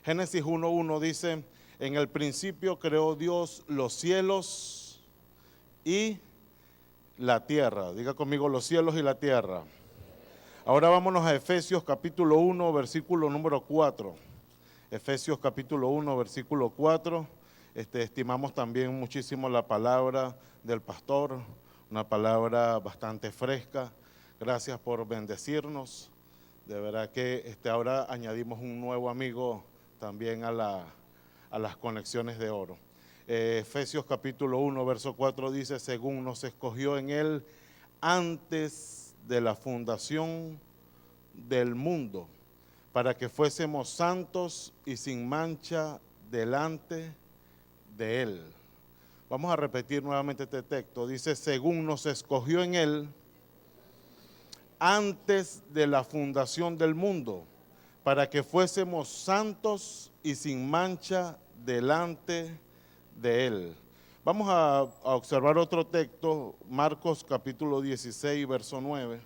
Génesis 1:1 dice, en el principio creó Dios los cielos y la tierra. Diga conmigo, los cielos y la tierra. Ahora vámonos a Efesios capítulo 1, versículo número 4. Efesios capítulo 1, versículo 4. Estimamos también muchísimo la palabra del pastor, una palabra bastante fresca. Gracias por bendecirnos. De verdad que ahora añadimos un nuevo amigo también a las conexiones de oro. Efesios capítulo 1, verso 4 dice, según nos escogió en él antes de la fundación del mundo, para que fuésemos santos y sin mancha delante de él. Vamos a repetir nuevamente este texto. Dice, según nos escogió en él antes de la fundación del mundo, para que fuésemos santos y sin mancha delante de él. Vamos a observar otro texto, Marcos capítulo 16, verso 9.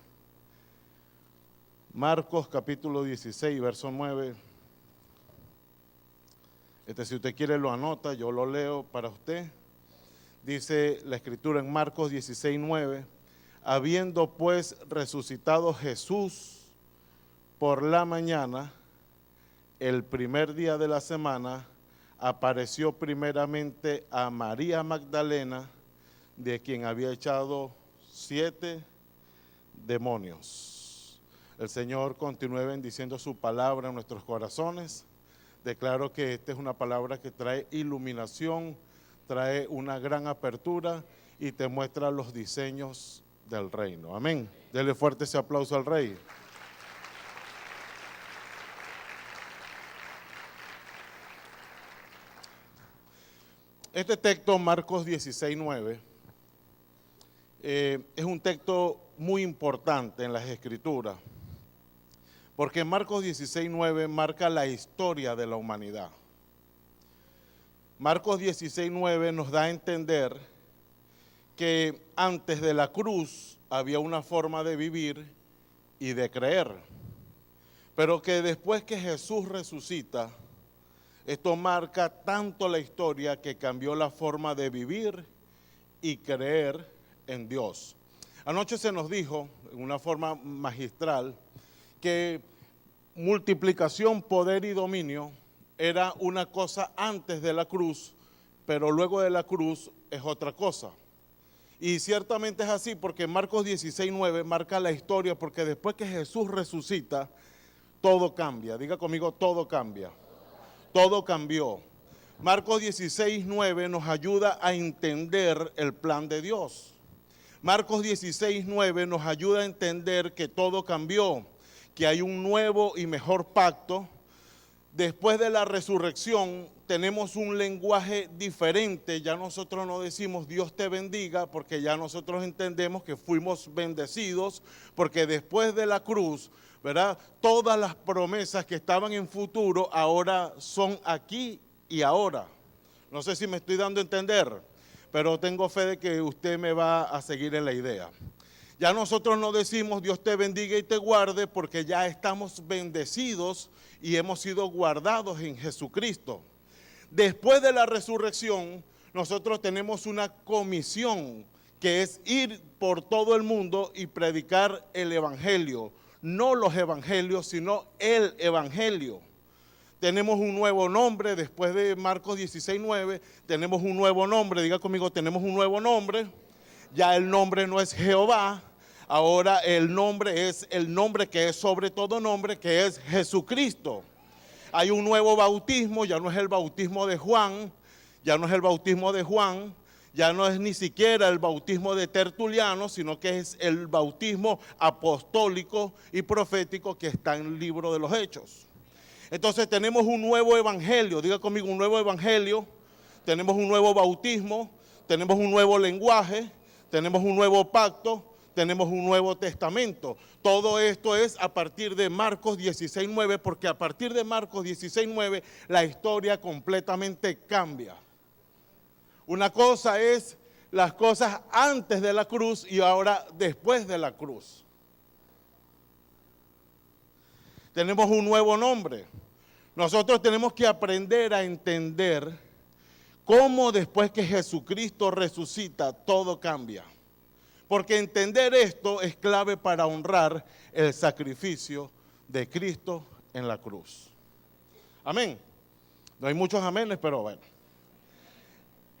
Marcos capítulo 16, verso 9. Si usted quiere lo anota, yo lo leo para usted. Dice la escritura en Marcos 16, 9. Habiendo pues resucitado Jesús por la mañana, el primer día de la semana, apareció primeramente a María Magdalena, de quien había echado 7 demonios. El Señor continúe bendiciendo su palabra en nuestros corazones. Declaro que esta es una palabra que trae iluminación, trae una gran apertura y te muestra los diseños del reino. Amén. Dele fuerte ese aplauso al Rey. Este texto, Marcos 16, 9, es un texto muy importante en las Escrituras, porque Marcos 16, 9 marca la historia de la humanidad. Marcos 16, 9 nos da a entender que antes de la cruz había una forma de vivir y de creer, pero que después que Jesús resucita, esto marca tanto la historia que cambió la forma de vivir y creer en Dios. Anoche se nos dijo, en una forma magistral, que multiplicación, poder y dominio era una cosa antes de la cruz, pero luego de la cruz es otra cosa. Y ciertamente es así, porque Marcos 16, 9 marca la historia, porque después que Jesús resucita, todo cambia. Diga conmigo, todo cambia. Todo cambió. Marcos 16, 9 nos ayuda a entender el plan de Dios. Marcos 16, 9 nos ayuda a entender que todo cambió, que hay un nuevo y mejor pacto. Después de la resurrección tenemos un lenguaje diferente. Ya nosotros no decimos Dios te bendiga, porque ya nosotros entendemos que fuimos bendecidos, porque después de la cruz, ¿verdad?, todas las promesas que estaban en futuro ahora son aquí y ahora. No sé si me estoy dando a entender, pero tengo fe de que usted me va a seguir en la idea. Ya nosotros no decimos Dios te bendiga y te guarde, porque ya estamos bendecidos y hemos sido guardados en Jesucristo. Después de la resurrección, nosotros tenemos una comisión, que es ir por todo el mundo y predicar el evangelio. No los evangelios, sino el evangelio. Tenemos un nuevo nombre, después de Marcos 16, 9, tenemos un nuevo nombre. Diga conmigo, tenemos un nuevo nombre. Ya el nombre no es Jehová, ahora el nombre es el nombre que es sobre todo nombre, que es Jesucristo. Hay un nuevo bautismo, ya no es el bautismo de Juan, ya no es el bautismo de Juan, ya no es ni siquiera el bautismo de Tertuliano, sino que es el bautismo apostólico y profético que está en el libro de los Hechos. Entonces tenemos un nuevo evangelio, diga conmigo, un nuevo evangelio, tenemos un nuevo bautismo, tenemos un nuevo lenguaje, tenemos un nuevo pacto, tenemos un nuevo testamento. Todo esto es a partir de Marcos 16, 9, porque a partir de Marcos 16, 9 la historia completamente cambia. Una cosa es las cosas antes de la cruz y ahora después de la cruz. Tenemos un nuevo nombre. Nosotros tenemos que aprender a entender cómo después que Jesucristo resucita, todo cambia. Porque entender esto es clave para honrar el sacrificio de Cristo en la cruz. Amén. No hay muchos amenes, pero bueno.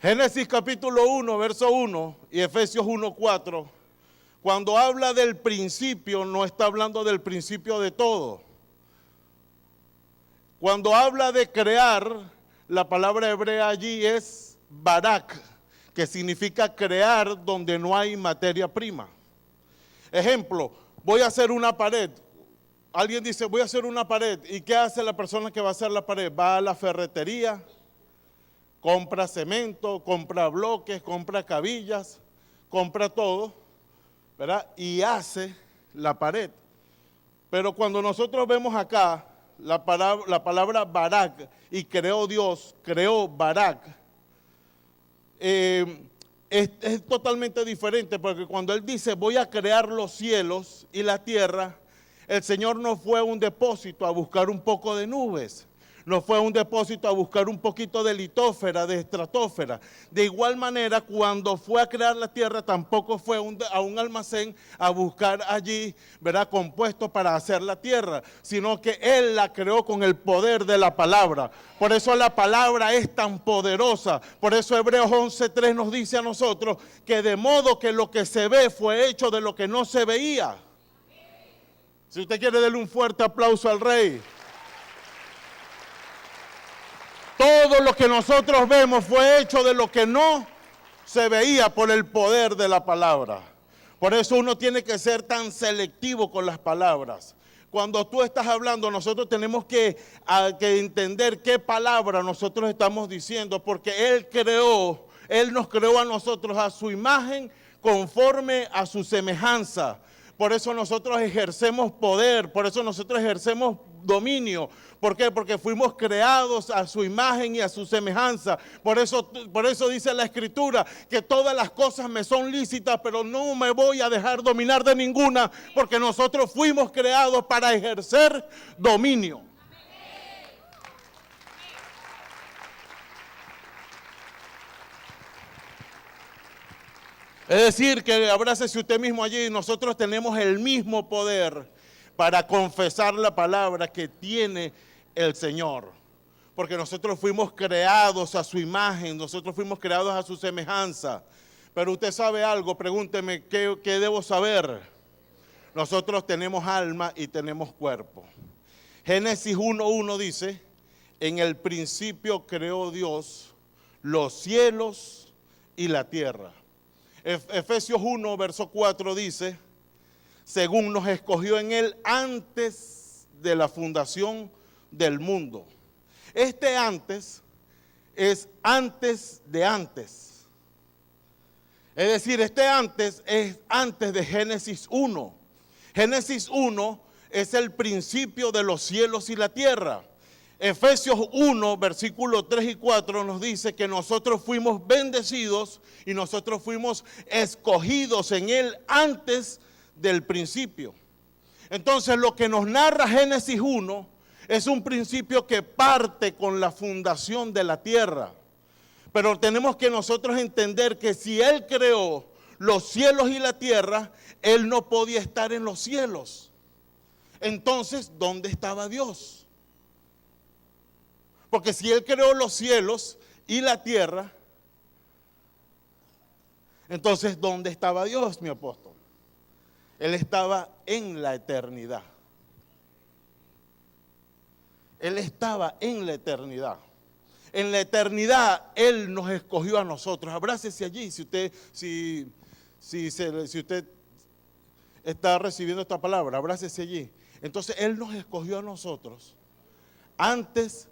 Génesis capítulo 1, verso 1 y Efesios 1, 4. Cuando habla del principio, no está hablando del principio de todo. Cuando habla de crear, la palabra hebrea allí es barak, que significa crear donde no hay materia prima. Ejemplo, voy a hacer una pared. Alguien dice, voy a hacer una pared. ¿Y qué hace la persona que va a hacer la pared? Va a la ferretería, compra cemento, compra bloques, compra cabillas, compra todo, ¿verdad? Y hace la pared. Pero cuando nosotros vemos acá la palabra barak, y creó Dios, creó barak, es totalmente diferente, porque cuando Él dice voy a crear los cielos y la tierra, el Señor no fue a un depósito a buscar un poco de nubes, no fue a un depósito a buscar un poquito de litósfera, de estratosfera. De igual manera, cuando fue a crear la tierra, tampoco fue a un almacén a buscar allí, ¿verdad?, compuestos para hacer la tierra, sino que Él la creó con el poder de la palabra. Por eso la palabra es tan poderosa. Por eso Hebreos 11:3 nos dice a nosotros que de modo que lo que se ve fue hecho de lo que no se veía. Si usted quiere, darle un fuerte aplauso al Rey. Todo lo que nosotros vemos fue hecho de lo que no se veía por el poder de la palabra. Por eso uno tiene que ser tan selectivo con las palabras. Cuando tú estás hablando, nosotros tenemos que entender qué palabra nosotros estamos diciendo, porque Él nos creó a nosotros a su imagen, conforme a su semejanza. Por eso nosotros ejercemos poder, por eso nosotros ejercemos dominio. ¿Por qué? Porque fuimos creados a su imagen y a su semejanza. Por eso dice la Escritura que todas las cosas me son lícitas, pero no me voy a dejar dominar de ninguna, porque nosotros fuimos creados para ejercer dominio. Es decir, que abrácese usted mismo allí. Nosotros tenemos el mismo poder para confesar la palabra que tiene el Señor. Porque nosotros fuimos creados a su imagen, nosotros fuimos creados a su semejanza. Pero usted sabe algo, pregúnteme, ¿qué debo saber? Nosotros tenemos alma y tenemos cuerpo. Génesis 1:1 dice, en el principio creó Dios los cielos y la tierra. Efesios 1, verso 4 dice, según nos escogió en Él antes de la fundación del mundo. Este antes es antes de antes. Es decir, este antes es antes de Génesis 1. Génesis 1 es el principio de los cielos y la tierra. Efesios 1, versículos 3 y 4 nos dice que nosotros fuimos bendecidos y nosotros fuimos escogidos en Él antes del principio. Entonces lo que nos narra Génesis 1 es un principio que parte con la fundación de la tierra. Pero tenemos que nosotros entender que si Él creó los cielos y la tierra, Él no podía estar en los cielos. Entonces, ¿dónde estaba Dios? Porque si Él creó los cielos y la tierra, entonces ¿dónde estaba Dios, mi apóstol? Él estaba en la eternidad. Él estaba en la eternidad. En la eternidad Él nos escogió a nosotros. Abrácese allí si usted está recibiendo esta palabra, abrácese allí. Entonces Él nos escogió a nosotros antes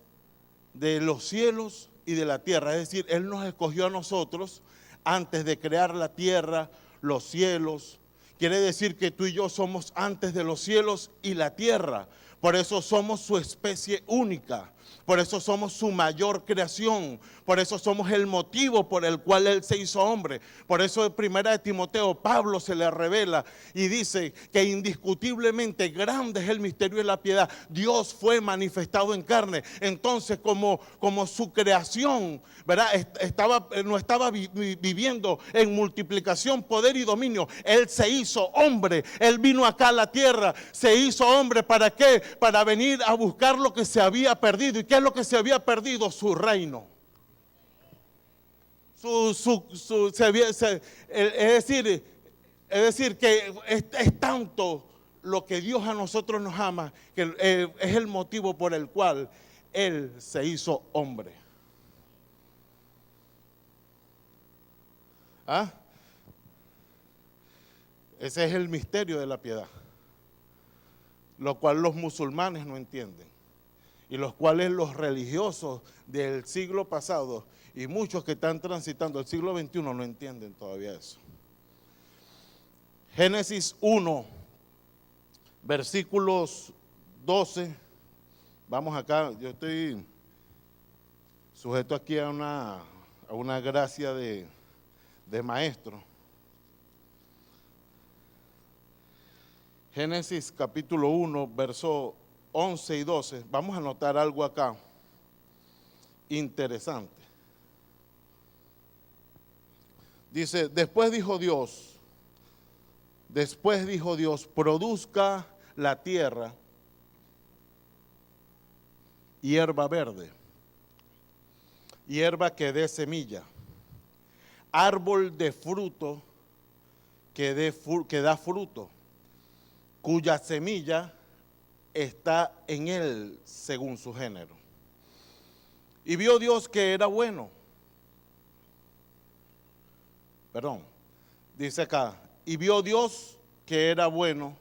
de los cielos y de la tierra. Es decir, Él nos escogió a nosotros antes de crear la tierra, los cielos. Quiere decir que tú y yo somos antes de los cielos y la tierra. Por eso somos su especie única. Por eso somos su mayor creación. Por eso somos el motivo por el cual Él se hizo hombre. Por eso en 1 Timoteo, Pablo se le revela y dice que indiscutiblemente grande es el misterio de la piedad. Dios fue manifestado en carne. Entonces, como su creación, ¿verdad? No estaba viviendo en multiplicación, poder y dominio. Él se hizo hombre. Él vino acá a la tierra. Se hizo hombre. ¿Para qué? Para venir a buscar lo que se había perdido. ¿Y qué es lo que se había perdido? Su reino. Es decir, que es tanto lo que Dios a nosotros nos ama, que es el motivo por el cual Él se hizo hombre. ¿Ah? Ese es el misterio de la piedad, lo cual los musulmanes no entienden, y los cuales los religiosos del siglo pasado y muchos que están transitando el siglo XXI no entienden todavía eso. Génesis 1, versículos 12. Vamos acá, yo estoy sujeto aquí a una gracia de maestro. Génesis capítulo 1, verso 11 y 12. Vamos a notar algo acá interesante. Dice, después dijo Dios, produzca la tierra hierba verde, hierba que dé semilla, árbol de fruto que da fruto, cuya semilla está en él según su género. Y vio Dios que era bueno. Dice acá, y vio Dios que era bueno,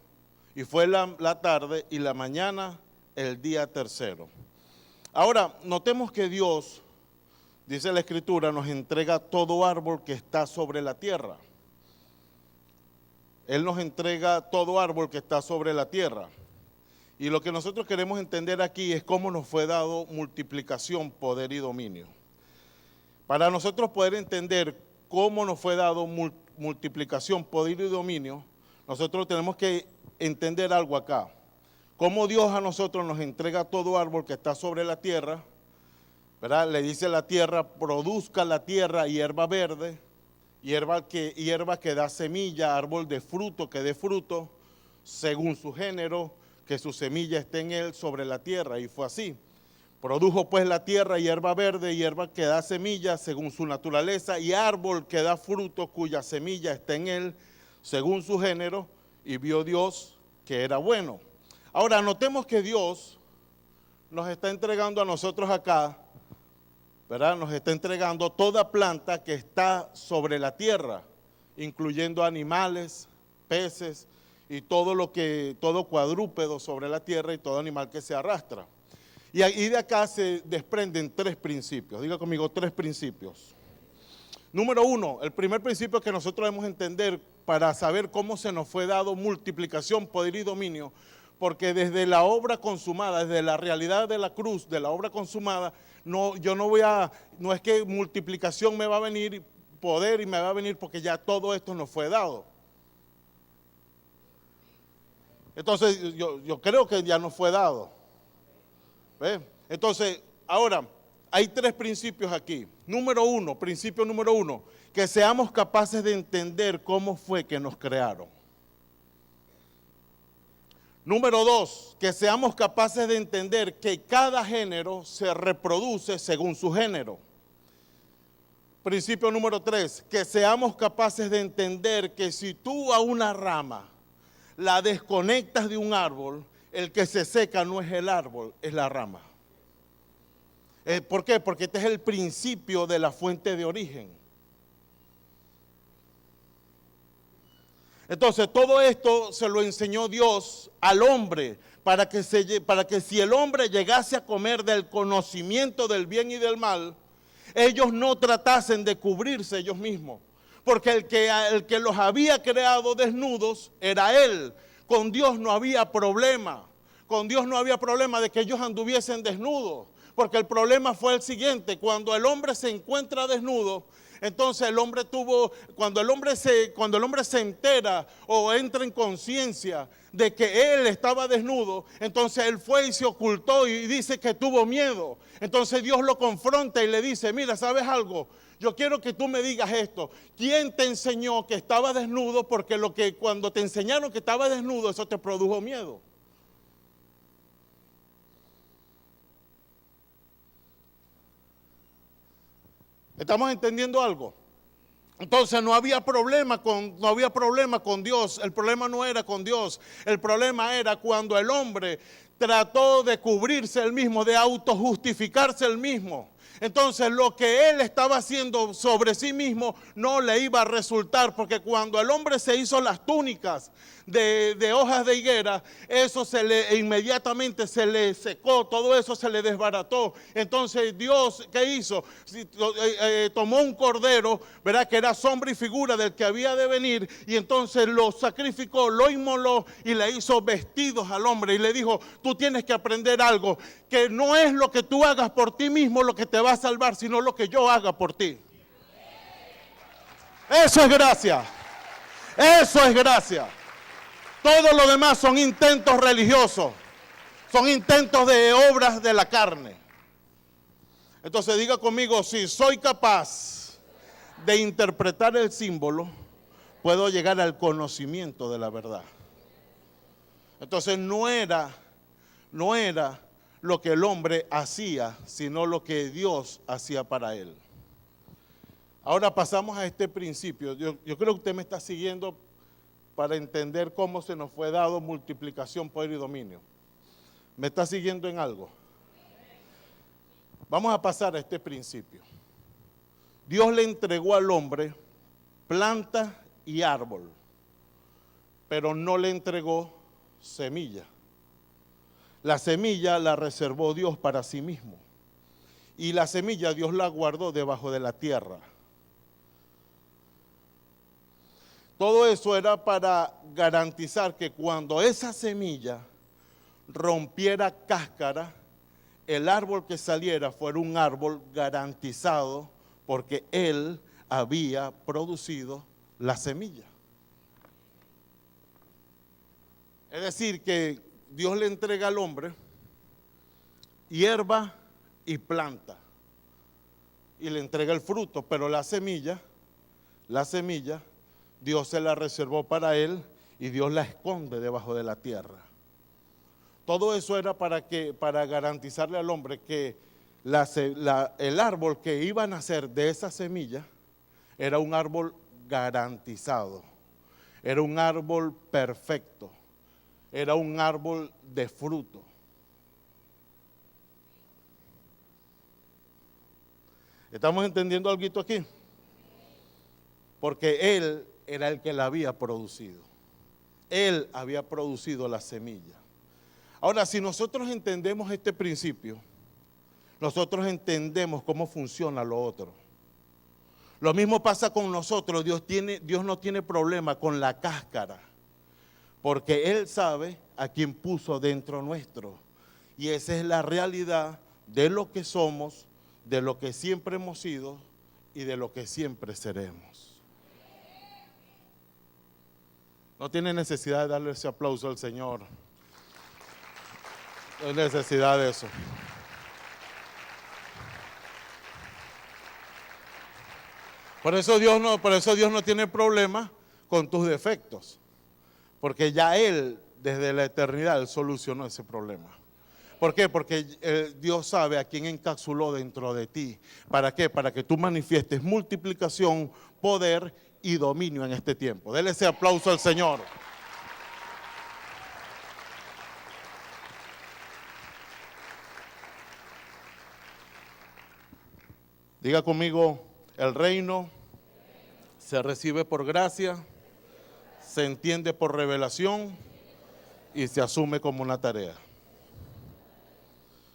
y fue la tarde y la mañana el día tercero. Ahora, notemos que Dios, dice la Escritura, nos entrega todo árbol que está sobre la tierra. Él nos entrega todo árbol que está sobre la tierra. Y lo que nosotros queremos entender aquí es cómo nos fue dado multiplicación, poder y dominio. Para nosotros poder entender cómo nos fue dado multiplicación, poder y dominio, nosotros tenemos que entender algo acá. Cómo Dios a nosotros nos entrega todo árbol que está sobre la tierra, ¿verdad? Le dice a la tierra, produzca la tierra hierba verde, hierba que da semilla, árbol de fruto que dé fruto, según su género, que su semilla esté en él sobre la tierra. Y fue así. Produjo pues la tierra hierba verde, hierba que da semilla según su naturaleza, y árbol que da fruto cuya semilla está en él según su género, y vio Dios que era bueno. Ahora notemos que Dios nos está entregando a nosotros acá, ¿verdad? Nos está entregando toda planta que está sobre la tierra, incluyendo animales, peces y todo cuadrúpedo sobre la tierra y todo animal que se arrastra. Y de acá se desprenden tres principios. Diga conmigo, tres principios. Número uno, el primer principio que nosotros debemos entender para saber cómo se nos fue dado multiplicación, poder y dominio, porque desde la obra consumada, desde la realidad de la cruz, de la obra consumada, no es que multiplicación me va a venir, poder y me va a venir porque ya todo esto nos fue dado. Entonces yo creo que ya nos fue dado. ¿Ve? Entonces, ahora, hay tres principios aquí. Principio número uno, que seamos capaces de entender cómo fue que nos crearon. Número dos, que seamos capaces de entender que cada género se reproduce según su género. Principio número tres, que seamos capaces de entender que si tú a una rama la desconectas de un árbol, el que se seca no es el árbol, es la rama. ¿Por qué? Porque este es el principio de la fuente de origen. Entonces todo esto se lo enseñó Dios al hombre para que si el hombre llegase a comer del conocimiento del bien y del mal, ellos no tratasen de cubrirse ellos mismos. Porque el que los había creado desnudos era Él. Con Dios no había problema. Con Dios no había problema de que ellos anduviesen desnudos. Porque el problema fue el siguiente: cuando el hombre se encuentra desnudo, entonces cuando el hombre se entera o entra en conciencia de que él estaba desnudo, entonces él fue y se ocultó y dice que tuvo miedo. Entonces Dios lo confronta y le dice: mira, ¿sabes algo? Yo quiero que tú me digas esto. ¿Quién te enseñó que estaba desnudo? Porque cuando te enseñaron que estaba desnudo, eso te produjo miedo. ¿Estamos entendiendo algo? Entonces no había problema con Dios. El problema no era con Dios. El problema era cuando el hombre trató de cubrirse él mismo, de autojustificarse él mismo. Entonces lo que él estaba haciendo sobre sí mismo no le iba a resultar, porque cuando el hombre se hizo las túnicas de hojas de higuera, eso inmediatamente se le secó, todo eso se le desbarató. Entonces Dios, ¿qué hizo? Tomó un cordero, ¿verdad?, que era sombra y figura del que había de venir, y entonces lo sacrificó, lo inmoló y le hizo vestidos al hombre y le dijo: tú tienes que aprender algo, que no es lo que tú hagas por ti mismo lo que te va a salvar, sino lo que yo haga por ti. Eso es gracia. Eso es gracia. Todo lo demás son intentos religiosos, son intentos de obras de la carne. Entonces diga conmigo: si soy capaz de interpretar el símbolo, puedo llegar al conocimiento de la verdad. Entonces no era lo que el hombre hacía, sino lo que Dios hacía para él. Ahora pasamos a este principio. Yo creo que usted me está siguiendo para entender cómo se nos fue dado multiplicación, poder y dominio. ¿Me está siguiendo en algo? Vamos a pasar a este principio. Dios le entregó al hombre planta y árbol, pero no le entregó semilla. La semilla la reservó Dios para sí mismo, y la semilla Dios la guardó debajo de la tierra. Todo eso era para garantizar que cuando esa semilla rompiera cáscara, el árbol que saliera fuera un árbol garantizado, porque él había producido la semilla. Es decir, que Dios le entrega al hombre hierba y planta, y le entrega el fruto, pero la semilla, Dios se la reservó para él y Dios la esconde debajo de la tierra. Todo eso era para garantizarle al hombre que el árbol que iba a nacer de esa semilla era un árbol garantizado, era un árbol perfecto, era un árbol de fruto. ¿Estamos entendiendo algo aquí? Porque él era el que la había producido. Él había producido la semilla. Ahora, si nosotros entendemos este principio, nosotros entendemos cómo funciona lo otro. Lo mismo pasa con nosotros. Dios no tiene problema con la cáscara, porque Él sabe a quién puso dentro nuestro. Y esa es la realidad de lo que somos, de lo que siempre hemos sido y de lo que siempre seremos. No tiene necesidad de darle ese aplauso al Señor. No hay necesidad de eso. Por eso Dios no tiene problema con tus defectos, porque ya Él, desde la eternidad, Él solucionó ese problema. ¿Por qué? Porque Dios sabe a quién encapsuló dentro de ti. ¿Para qué? Para que tú manifiestes multiplicación, poder y dominio en este tiempo. Dele ese aplauso al Señor. Diga conmigo: el reino se recibe por gracia, se entiende por revelación y se asume como una tarea.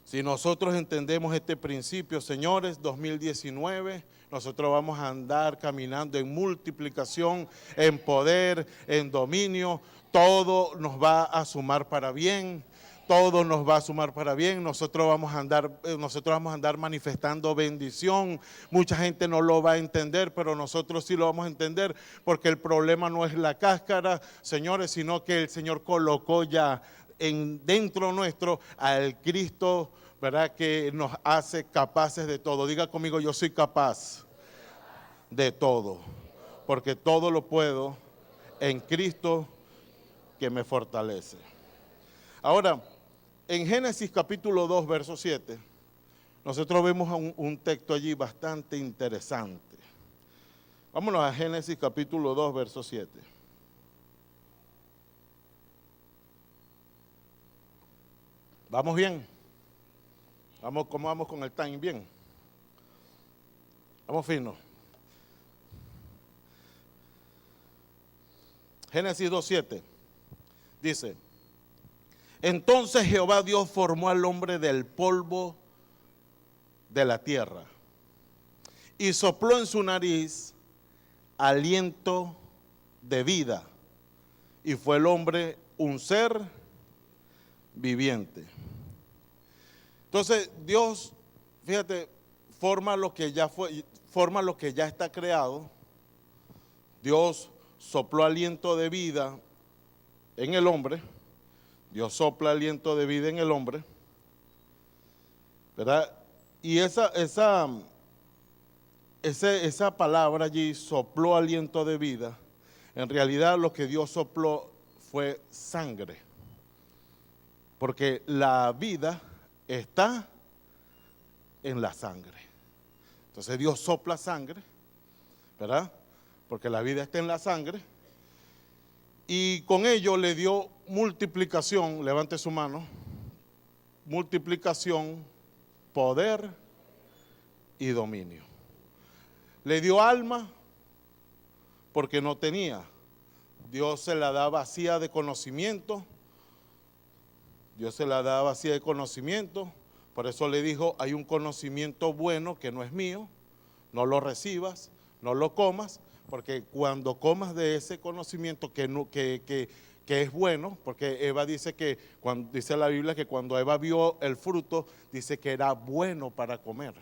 Si nosotros entendemos este principio, señores, 2019, nosotros vamos a andar caminando en multiplicación, en poder, en dominio. Todo nos va a sumar para bien. todo nos va a sumar para bien, nosotros vamos a andar manifestando bendición. Mucha gente no lo va a entender, pero nosotros sí lo vamos a entender, porque el problema no es la cáscara, señores, sino que el Señor colocó ya dentro nuestro al Cristo, ¿verdad?, que nos hace capaces de todo. Diga conmigo, yo soy capaz de todo, porque todo lo puedo en Cristo que me fortalece. Ahora, en Génesis capítulo 2, verso 7, nosotros vemos un texto allí bastante interesante. Vámonos a Génesis capítulo 2, verso 7. ¿Vamos bien? ¿Cómo vamos con el time? Bien. Vamos fino. Génesis 2:7 dice: entonces Jehová Dios formó al hombre del polvo de la tierra y sopló en su nariz aliento de vida, y fue el hombre un ser viviente. Entonces Dios, fíjate, forma lo que ya está creado. Dios sopló aliento de vida en el hombre. Dios sopla aliento de vida en el hombre, ¿verdad? Y esa palabra allí, sopló aliento de vida, en realidad lo que Dios sopló fue sangre, porque la vida está en la sangre. Entonces Dios sopla sangre, ¿verdad? Porque la vida está en la sangre, y con ello le dio multiplicación, levante su mano, multiplicación, poder y dominio. Le dio alma porque no tenía. Dios se la da vacía de conocimiento. Dios se la da vacía de conocimiento. Por eso le dijo, hay un conocimiento bueno que no es mío, no lo recibas, no lo comas, porque cuando comas de ese conocimiento que es bueno, porque Eva dice dice la Biblia que cuando Eva vio el fruto, dice que era bueno para comer,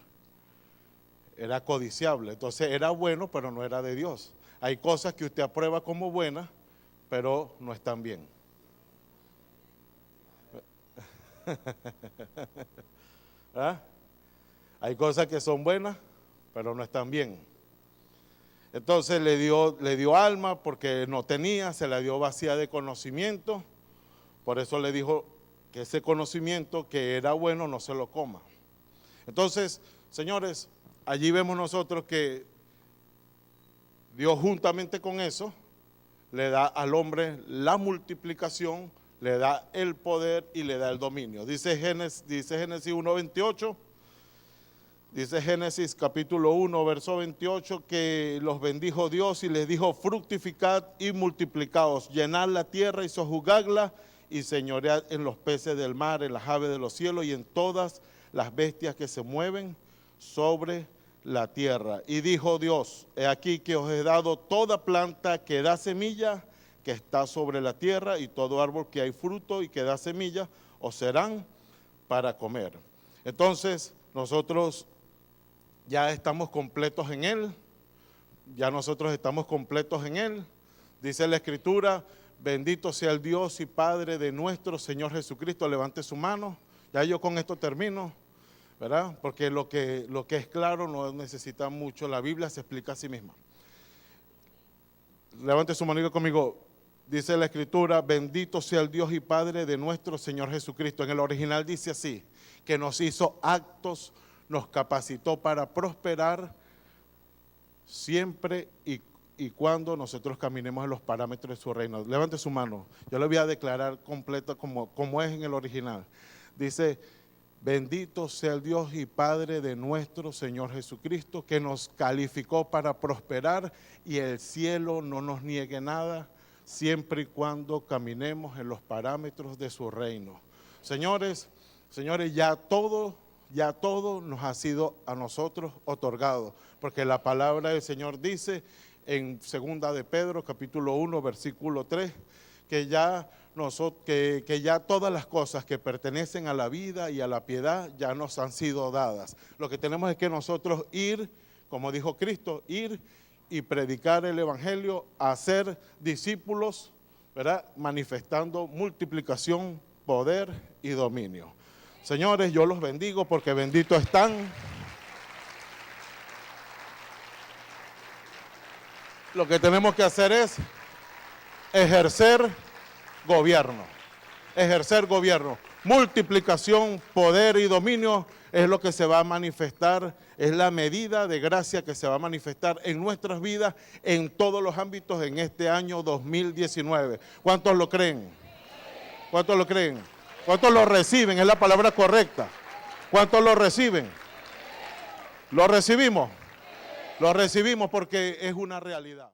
era codiciable, entonces era bueno, pero no era de Dios. Hay cosas que usted aprueba como buenas, pero no están bien. ¿Ah? Hay cosas que son buenas, pero no están bien. Entonces le dio alma porque no tenía, se la dio vacía de conocimiento. Por eso le dijo que ese conocimiento que era bueno no se lo coma. Entonces, señores, allí vemos nosotros que Dios juntamente con eso le da al hombre la multiplicación, le da el poder y le da el dominio. Dice Génesis 1:28. Dice Génesis capítulo 1, verso 28, que los bendijo Dios y les dijo, fructificad y multiplicaos, llenad la tierra y sojuzgadla y señoread en los peces del mar, en las aves de los cielos y en todas las bestias que se mueven sobre la tierra. Y dijo Dios, he aquí que os he dado toda planta que da semilla, que está sobre la tierra, y todo árbol que hay fruto y que da semilla, os serán para comer. Entonces, nosotros ya estamos completos en Él, Dice la Escritura, bendito sea el Dios y Padre de nuestro Señor Jesucristo. Levante su mano. Ya yo con esto termino, ¿verdad? Porque lo que es claro no necesita mucho. La Biblia se explica a sí misma. Levante su manito conmigo. Dice la Escritura, bendito sea el Dios y Padre de nuestro Señor Jesucristo. En el original dice así, que nos hizo aptos, nos capacitó para prosperar siempre y cuando nosotros caminemos en los parámetros de su reino. Levante su mano, yo le voy a declarar completo como es en el original. Dice, bendito sea el Dios y Padre de nuestro Señor Jesucristo, que nos calificó para prosperar y el cielo no nos niegue nada, siempre y cuando caminemos en los parámetros de su reino. Señores, ya todo nos ha sido a nosotros otorgado, porque la palabra del Señor dice en 2 de Pedro, capítulo 1, versículo 3, que ya que ya todas las cosas que pertenecen a la vida y a la piedad ya nos han sido dadas. Lo que tenemos es que nosotros ir, como dijo Cristo, ir y predicar el evangelio, hacer discípulos, ¿verdad? Manifestando multiplicación, poder y dominio. Señores, yo los bendigo porque benditos están. Lo que tenemos que hacer es ejercer gobierno, multiplicación, poder y dominio es lo que se va a manifestar, es la medida de gracia que se va a manifestar en nuestras vidas en todos los ámbitos en este año 2019. ¿Cuántos lo creen? ¿Cuántos lo creen? ¿Cuántos lo reciben? Es la palabra correcta. ¿Cuántos lo reciben? ¿Lo recibimos? Lo recibimos porque es una realidad.